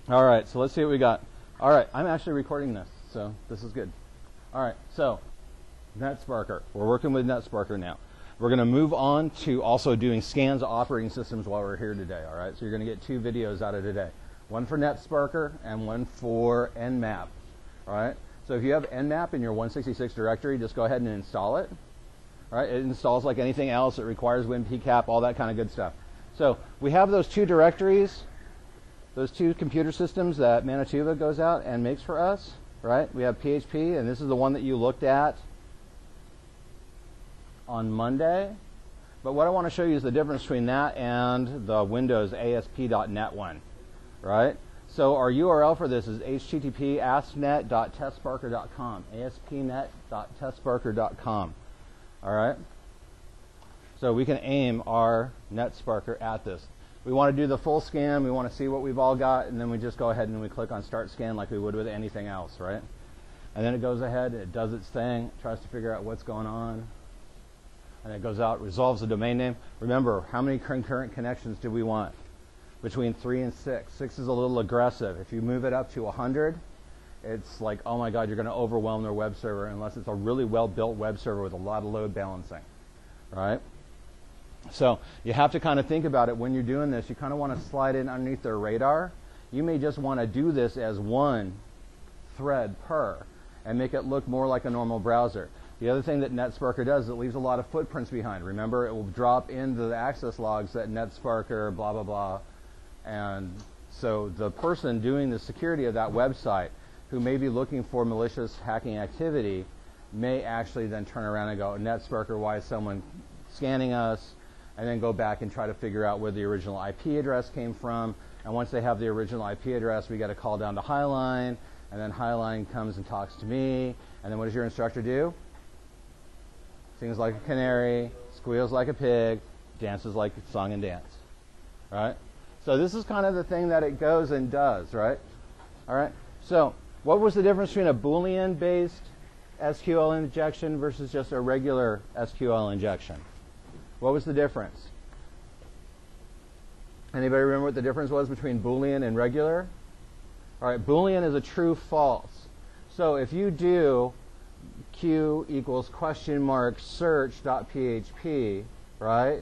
All right, so let's see what we got. All right, I'm actually recording this, so this is good. All right, so Netsparker. We're working with Netsparker now. We're going to move on to also doing scans of operating systems while we're here today. All right, so you're going to get 2 videos out of today. One for Netsparker and one for Nmap. All right, so if you have Nmap in your 166 directory, just go ahead and install it. All right, it installs like anything else. It requires WinPCAP, all that kind of good stuff. So we have those 2 directories, those 2 computer systems that Manitoba goes out and makes for us, right? We have PHP, and this is the one that you looked at on Monday. But what I want to show you is the difference between that and the Windows ASP.NET one, right? So our URL for this is http://asknet.testsparker.com, aspnet.testsparker.com, all right? So we can aim our Netsparker at this. We want to do the full scan, we want to see what we've all got, and then we just go ahead and we click on Start Scan like we would with anything else, right? And then it goes ahead, it does its thing, tries to figure out what's going on, and it goes out, resolves the domain name. Remember, how many concurrent connections do we want? Between 3 and 6. 6 is a little aggressive. If you move it up to 100, it's like, oh my God, you're going to overwhelm their web server unless it's a really well-built web server with a lot of load balancing, right? So you have to kind of think about it when you're doing this. You kind of want to slide in underneath their radar. You may just want to do this as one thread per and make it look more like a normal browser. The other thing that Netsparker does is it leaves a lot of footprints behind. Remember, it will drop into the access logs that Netsparker, blah, blah, blah. And so the person doing the security of that website who may be looking for malicious hacking activity may actually then turn around and go, Netsparker, why is someone scanning us? And then go back and try to figure out where the original IP address came from. And once they have the original IP address, we got to call down to Highline, and then Highline comes and talks to me. And then what does your instructor do? Sings like a canary, squeals like a pig, dances like a song and dance, right? So this is kind of the thing that it goes and does, right? All right. So what was the difference between a Boolean-based SQL injection versus just a regular SQL injection? What was the difference? Anybody remember what the difference was between Boolean and regular? All right, Boolean is a true false. So if you do Q equals question mark search.php, right?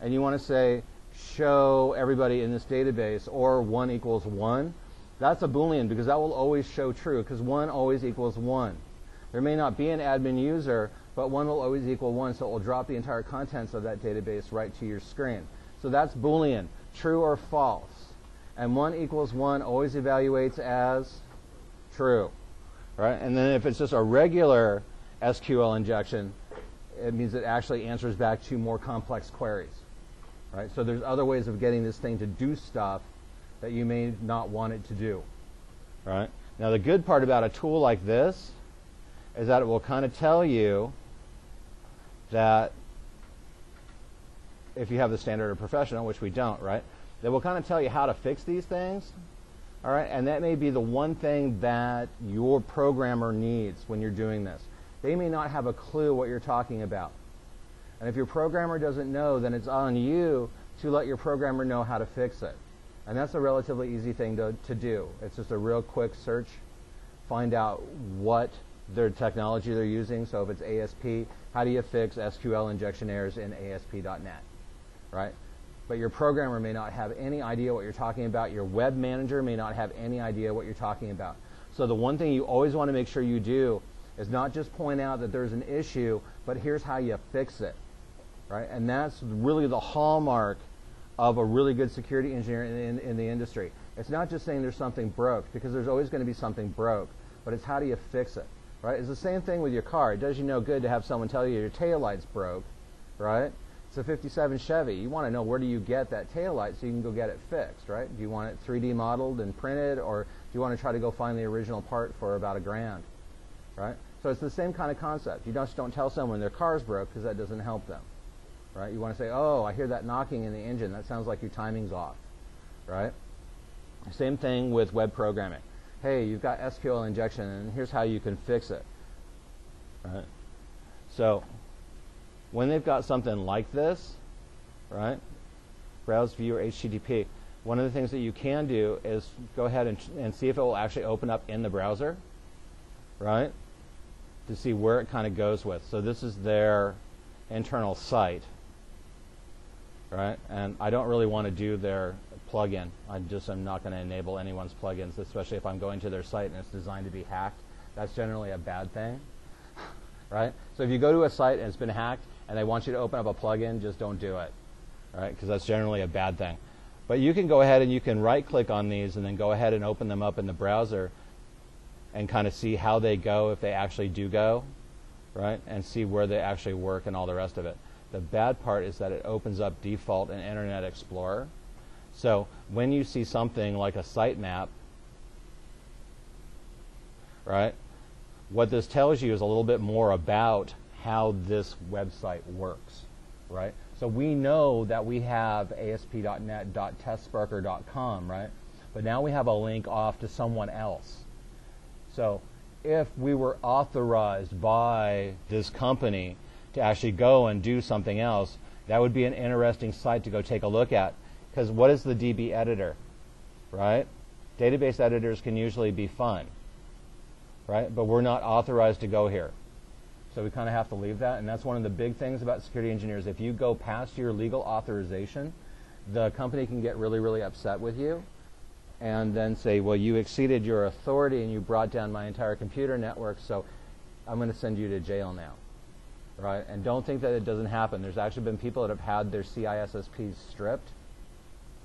And you want to say show everybody in this database or 1 equals 1, that's a Boolean because that will always show true because 1 always equals 1. There may not be an admin user, but 1 will always equal 1, so it will drop the entire contents of that database right to your screen. So that's Boolean, true or false. And 1 equals 1 always evaluates as true, right? And then if it's just a regular SQL injection, it means it actually answers back to more complex queries, right? So there's other ways of getting this thing to do stuff that you may not want it to do, right? Now the good part about a tool like this is that it will kind of tell you that if you have the standard or professional, which we don't, right, they will kind of tell you how to fix these things, all right, and that may be the one thing that your programmer needs when you're doing this. They may not have a clue what you're talking about, and if your programmer doesn't know, then it's on you to let your programmer know how to fix it, and that's a relatively easy thing to do. It's just a real quick search, find out what their technology they're using. So if it's ASP, how do you fix SQL injection errors in ASP.NET, right? But your programmer may not have any idea what you're talking about. Your web manager may not have any idea what you're talking about. So the one thing you always want to make sure you do is not just point out that there's an issue, but here's how you fix it, right? And that's really the hallmark of a really good security engineer in the industry. It's not just saying there's something broke, because there's always going to be something broke, but it's how do you fix it? Right? It's the same thing with your car. It does you no good to have someone tell you your taillight's broke, right? It's a 57 Chevy. You want to know where do you get that taillight so you can go get it fixed, right? Do you want it 3D modeled and printed, or do you want to try to go find the original part for about $1,000, right? So it's the same kind of concept. You just don't tell someone their car's broke because that doesn't help them, right? You want to say, oh, I hear that knocking in the engine. That sounds like your timing's off, right? Same thing with web programming. Hey, you've got SQL injection, and here's how you can fix it. Right? So when they've got something like this, right, browse, view, or HTTP, one of the things that you can do is go ahead and see if it will actually open up in the browser, right, to see where it kind of goes with. So this is their internal site, right, and I don't really want to do their plugin. I'm not going to enable anyone's plugins, especially if I'm going to their site and it's designed to be hacked. That's generally a bad thing, right? So if you go to a site and it's been hacked and they want you to open up a plugin, just don't do it, right? Because that's generally a bad thing. But you can go ahead and you can right-click on these and then go ahead and open them up in the browser and kind of see how they go, if they actually do go, right? And see where they actually work and all the rest of it. The bad part is that it opens up default in Internet Explorer. So when you see something like a sitemap, right, what this tells you is a little bit more about how this website works, right? So we know that we have asp.net.testsparker.com, right? But now we have a link off to someone else. So if we were authorized by this company to actually go and do something else, that would be an interesting site to go take a look at. Because what is the DB editor, right? Database editors can usually be fun, right? But we're not authorized to go here. So we kind of have to leave that, and that's one of the big things about security engineers. If you go past your legal authorization, the company can get really, really upset with you and then say, well, you exceeded your authority and you brought down my entire computer network, so I'm going to send you to jail now, right? And don't think that it doesn't happen. There's actually been people that have had their CISSPs stripped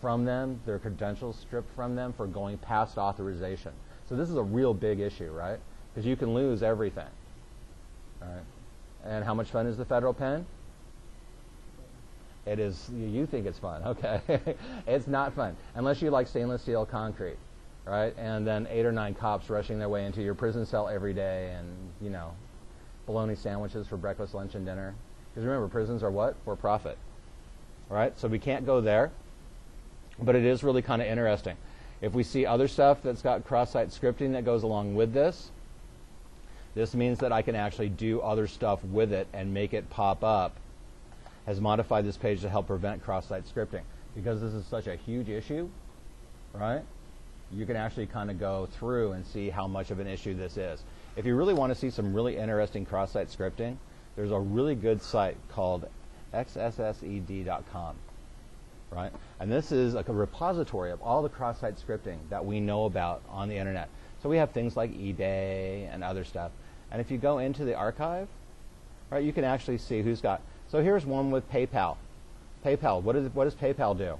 from them, their credentials stripped from them for going past authorization. So this is a real big issue, right? Because you can lose everything. All right. And how much fun is the federal pen? It is. You think it's fun. Okay. It's not fun. Unless you like stainless steel concrete, right? And then 8 or 9 cops rushing their way into your prison cell every day and, you know, bologna sandwiches for breakfast, lunch, and dinner. Because remember, prisons are what? For profit. All right? So we can't go there. But it is really kind of interesting. If we see other stuff that's got cross-site scripting that goes along with this, this means that I can actually do other stuff with it and make it pop up. Has modified this page to help prevent cross-site scripting. Because this is such a huge issue, right? You can actually kind of go through and see how much of an issue this is. If you really want to see some really interesting cross-site scripting, there's a really good site called xssed.com. Right? And this is like a repository of all the cross-site scripting that we know about on the internet. So we have things like eBay and other stuff. And if you go into the archive, right, you can actually see who's got. So here's one with PayPal. PayPal, what does PayPal do?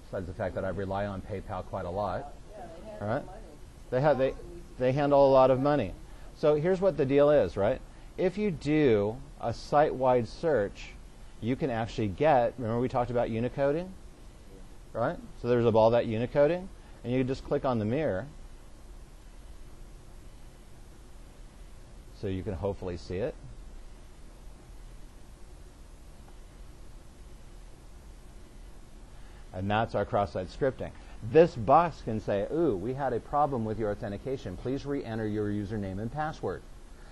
Besides the fact that I rely on PayPal quite a lot. All right? They handle a lot of money. So here's what the deal is, right? If you do a site-wide search, you can actually get, remember we talked about unicoding, right? So there's all that unicoding, and you can just click on the mirror so you can hopefully see it. And that's our cross-site scripting. This box can say, ooh, we had a problem with your authentication. Please re-enter your username and password.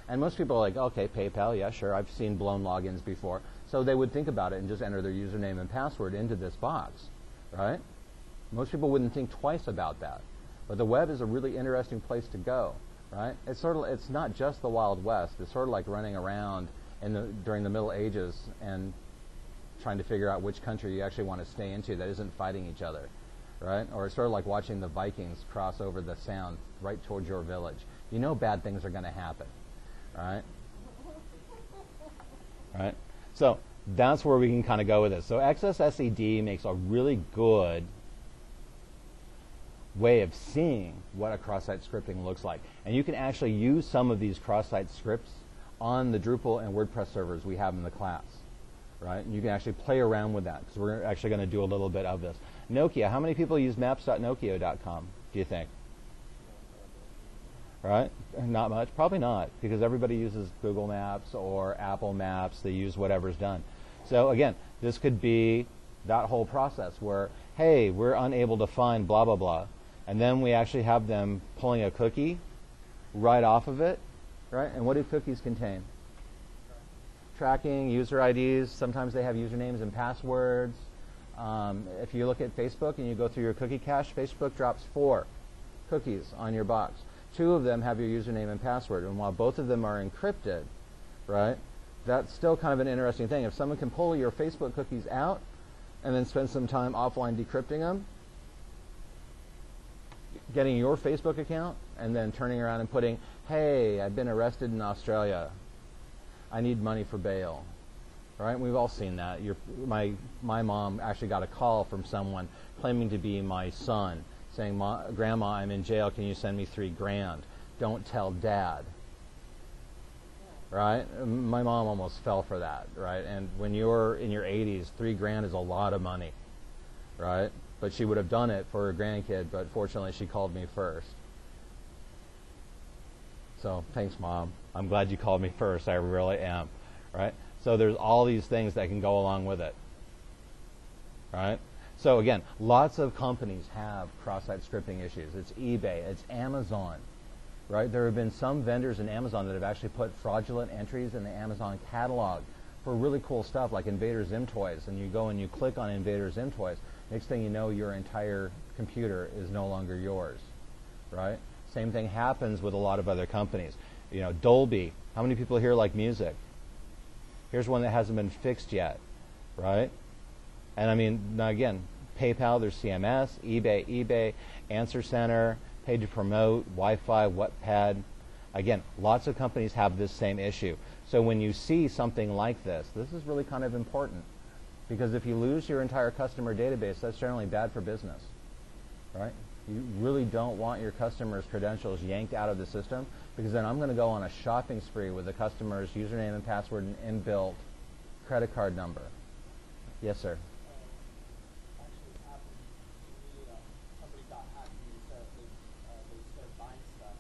And most people are like, okay, PayPal, yeah, sure, I've seen blown logins before. So they would think about it and just enter their username and password into this box, right? Most people wouldn't think twice about that. But the web is a really interesting place to go, right? It's not just the Wild West. It's sort of like running around during the Middle Ages and trying to figure out which country you actually want to stay into that isn't fighting each other, right? Or it's sort of like watching the Vikings cross over the Sound right towards your village. You know bad things are going to happen, right? Right? So that's where we can kind of go with this. So XSSED makes a really good way of seeing what a cross-site scripting looks like. And you can actually use some of these cross-site scripts on the Drupal and WordPress servers we have in the class. Right? And you can actually play around with that because we're actually going to do a little bit of this. Nokia, how many people use maps.nokia.com, do you think? Right? Not much? Probably not, because everybody uses Google Maps or Apple Maps. They use whatever's done. So again, this could be that whole process where, hey, we're unable to find blah, blah, blah. And then we actually have them pulling a cookie right off of it. Right? And what do cookies contain? Tracking, user IDs. Sometimes they have usernames and passwords. If you look at Facebook and you go through your cookie cache, Facebook drops 4 cookies on your box. 2 of them have your username and password, and while both of them are encrypted, right, that's still kind of an interesting thing. If someone can pull your Facebook cookies out and then spend some time offline decrypting them, getting your Facebook account, and then turning around and putting, hey, I've been arrested in Australia. I need money for bail. Right? We've all seen that. My mom actually got a call from someone claiming to be my son, saying, Grandma, I'm in jail. Can you send me $3 grand? Don't tell Dad. Right? My mom almost fell for that. Right? And when you're in your 80s, $3 grand is a lot of money. Right? But she would have done it for her grandkid, but fortunately she called me first. So thanks, Mom. I'm glad you called me first. I really am. Right? So there's all these things that can go along with it. Right? So again, lots of companies have cross-site scripting issues. It's eBay, it's Amazon. Right? There have been some vendors in Amazon that have actually put fraudulent entries in the Amazon catalog for really cool stuff like Invader Zim Toys, and you go and you click on Invader Zim Toys. Next thing you know, your entire computer is no longer yours. Right? Same thing happens with a lot of other companies. You know, Dolby. How many people here like music? Here's one that hasn't been fixed yet, right? And I mean, now again, PayPal, there's CMS, eBay, Answer Center, Pay to Promote, Wi-Fi, Wattpad. Again, lots of companies have this same issue. So when you see something like this is really kind of important, because if you lose your entire customer database, that's generally bad for business, right? You really don't want your customers' credentials yanked out of the system, because then I'm going to go on a shopping spree with the customer's username and password and inbuilt credit card number. Yes, sir. Actually happened to me. Somebody got hacked and they started buying stuff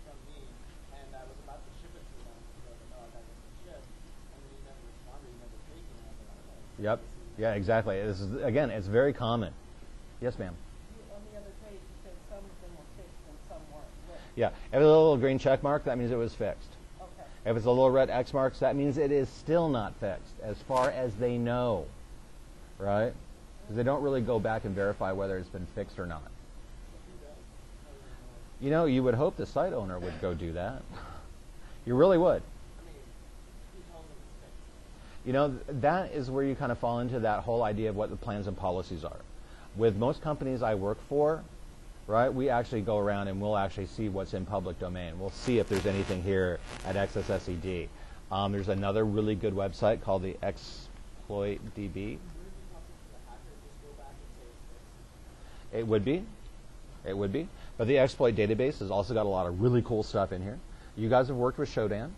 from me, and I was about to ship it to them. So I was like, oh, I got this ship, and then he never responded, he never paid me. And I was like, oh, Yep. Yeah, exactly. This is, again, it's very common. Yes, ma'am. On the other page, you said some of them were fixed and some weren't. Yeah, if it's a little green check mark, that means it was fixed. Okay. If it's a little red X marks, that means it is still not fixed, as far as they know, right? Because they don't really go back and verify whether it's been fixed or not. You know, you would hope the site owner would go do that. You really would. You know, that is where you kind of fall into that whole idea of what the plans and policies are. With most companies I work for, right, we actually go around and we'll actually see what's in public domain. We'll see if there's anything here at XSSED. There's another really good website called the Exploit DB. It would be. It would be. But the exploit database has also got a lot of really cool stuff in here. You guys have worked with Shodan,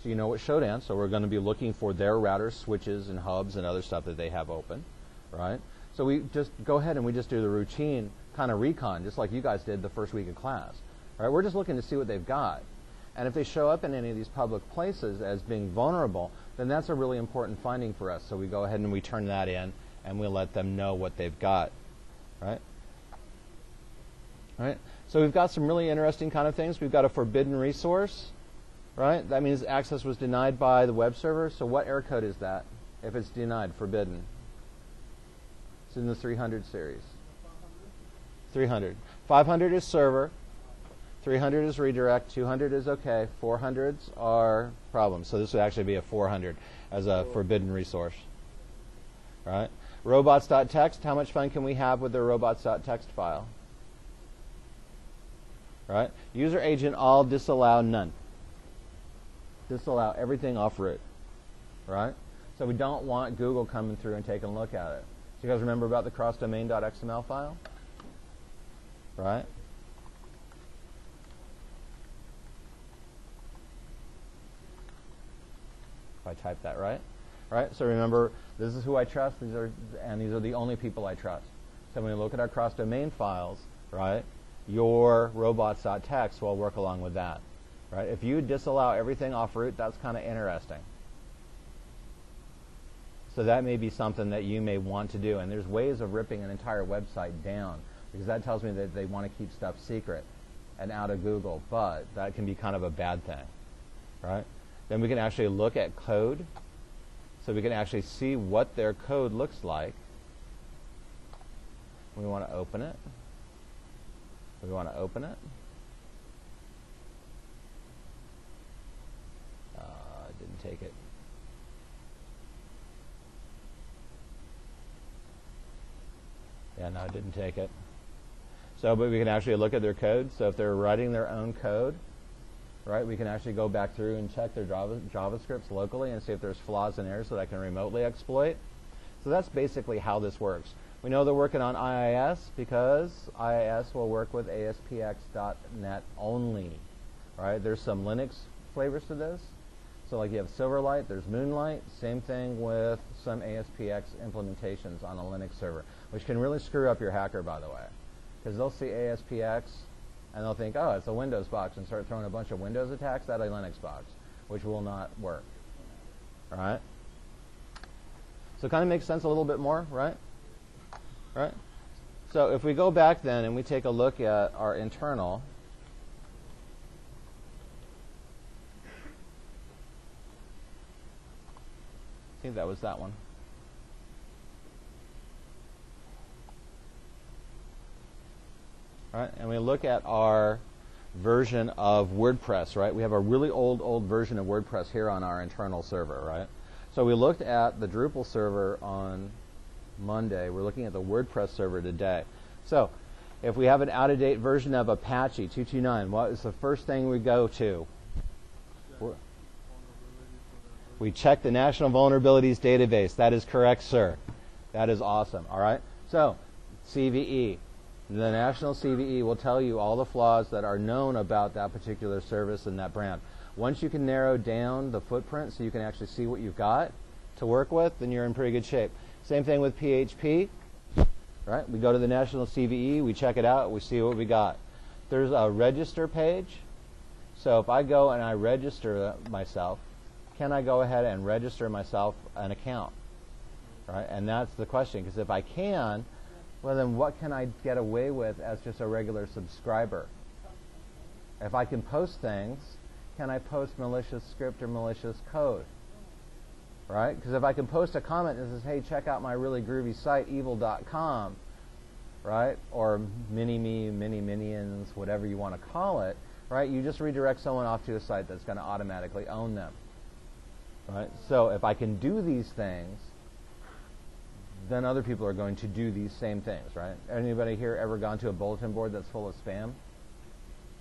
so you know what Shodan, so we're going to be looking for their routers, switches, and hubs and other stuff that they have open, right? So we just go ahead and we just do the routine kind of recon, just like you guys did the first week of class. Right? We're just looking to see what they've got. And if they show up in any of these public places as being vulnerable, then that's a really important finding for us. So we go ahead and we turn that in, and we let them know what they've got. Right? Right? So we've got some really interesting kind of things. We've got a forbidden resource. Right? That means access was denied by the web server. So what error code is that if it's denied, forbidden? It's in the 300 series. 300. 500 is server. 300 is redirect. 200 is okay. 400s are problems. So this would actually be a 400 as a forbidden resource. Right? Robots.txt. How much fun can we have with the robots.txt file? Right? User agent all, disallow none. Disallow everything off root. Right? So we don't want Google coming through and taking a look at it. Do you guys remember about the crossdomain.xml file? Right? If I type that right. Right? So remember, this is who I trust, these are the only people I trust. So when we look at our cross-domain files, right, your robots.txt will work along with that. Right? If you disallow everything off root, that's kind of interesting. So that may be something that you may want to do. And there's ways of ripping an entire website down, because that tells me that they want to keep stuff secret and out of Google. But that can be kind of a bad thing. Right? Then we can actually look at code. So we can actually see what their code looks like. We want to open it. We want to open it. Didn't take it. Yeah, no, it didn't take it. So, but we can actually look at their code. So if they're writing their own code, right, we can actually go back through and check their JavaScripts locally and see if there's flaws and errors that I can remotely exploit. So that's basically how this works. We know they're working on IIS because IIS will work with ASPX.NET only, right? There's some Linux flavors to this. So like you have Silverlight, there's Moonlight, same thing with some ASPX implementations on a Linux server, which can really screw up your hacker, by the way, because they'll see ASPX and they'll think, oh, it's a Windows box, and start throwing a bunch of Windows attacks at a Linux box, which will not work, all right? So it kind of makes sense a little bit more, right? Right? So if we go back then and we take a look at our internal, I think that was that one. All right, and we look at our version of WordPress, right? We have a really old version of WordPress here on our internal server, right? So we looked at the Drupal server on Monday. We're looking at the WordPress server today. So if we have an out-of-date version of Apache 229, what is the first thing we go to? We check the National Vulnerabilities Database. That is correct, sir. That is awesome. All right. So CVE. The National CVE will tell you all the flaws that are known about that particular service and that brand. Once you can narrow down the footprint so you can actually see what you've got to work with, then you're in pretty good shape. Same thing with PHP, right? We go to the National CVE, we check it out, we see what we got. There's a register page. So if I go and I register myself, can I go ahead and register myself an account, right? And that's the question, because if I can, well then what can I get away with as just a regular subscriber? If I can post things, can I post malicious script or malicious code? Right? Because if I can post a comment that says, hey, check out my really groovy site, evil.com, right? Or mini-me, mini-minions, whatever you want to call it, right? You just redirect someone off to a site that's going to automatically own them. Right? So if I can do these things, then other people are going to do these same things, right? Anybody here ever gone to a bulletin board that's full of spam?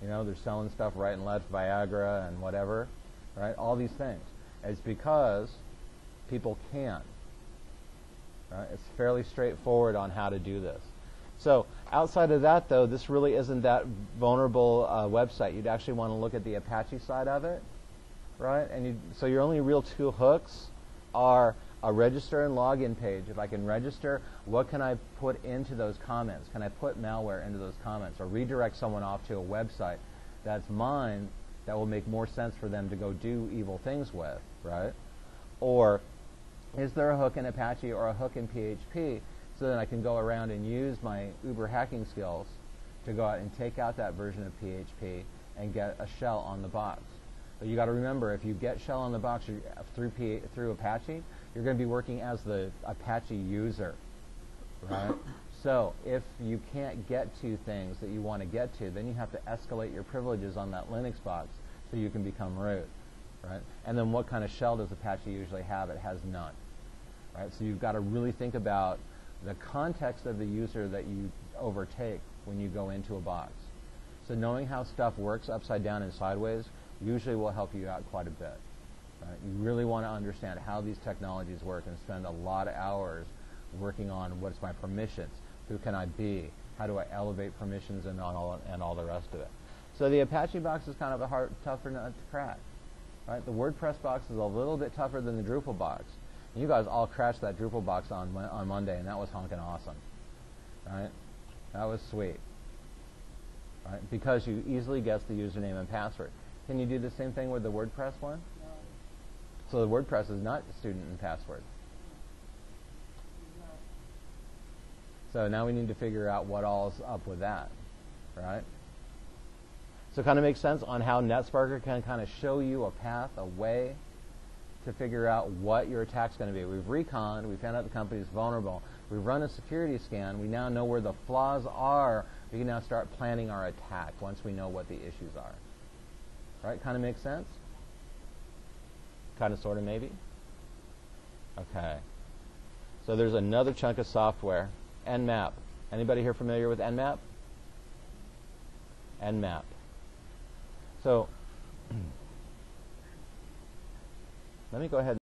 You know, they're selling stuff right and left, Viagra and whatever, right? All these things. It's because people can. Right? It's fairly straightforward on how to do this. So outside of that, though, this really isn't that vulnerable website. You'd actually want to look at the Apache side of it, right? And so your only real two hooks are a register and login page. If I can register, what can I put into those comments? Can I put malware into those comments or redirect someone off to a website that's mine that will make more sense for them to go do evil things with, right? Or is there a hook in Apache or a hook in PHP so that I can go around and use my uber hacking skills to go out and take out that version of PHP and get a shell on the box? But you got to remember, if you get shell on the box through Apache, you're going to be working as the Apache user, right? So if you can't get to things that you want to get to, then you have to escalate your privileges on that Linux box so you can become root, right? And then what kind of shell does Apache usually have? It has none, right? So you've got to really think about the context of the user that you overtake when you go into a box. So knowing how stuff works upside down and sideways usually will help you out quite a bit. Right? You really want to understand how these technologies work and spend a lot of hours working on what's my permissions, who can I be, how do I elevate permissions and all the rest of it. So the Apache box is kind of a tougher nut to crack. Right? The WordPress box is a little bit tougher than the Drupal box. And you guys all crashed that Drupal box on Monday, and that was honking awesome. Right? That was sweet. Right? Because you easily guessed the username and password. Can you do the same thing with the WordPress one? No. So the WordPress is not student and password. No. So now we need to figure out what all's up with that, right? So it kind of makes sense on how Netsparker can kind of show you a path, a way to figure out what your attack's going to be. We've reconned, we found out the company's vulnerable. We run a security scan. We now know where the flaws are. We can now start planning our attack once we know what the issues are. Right? Kind of makes sense? Kind of, sort of, maybe? Okay. So there's another chunk of software, Nmap. Anybody here familiar with Nmap? Nmap. So let me go ahead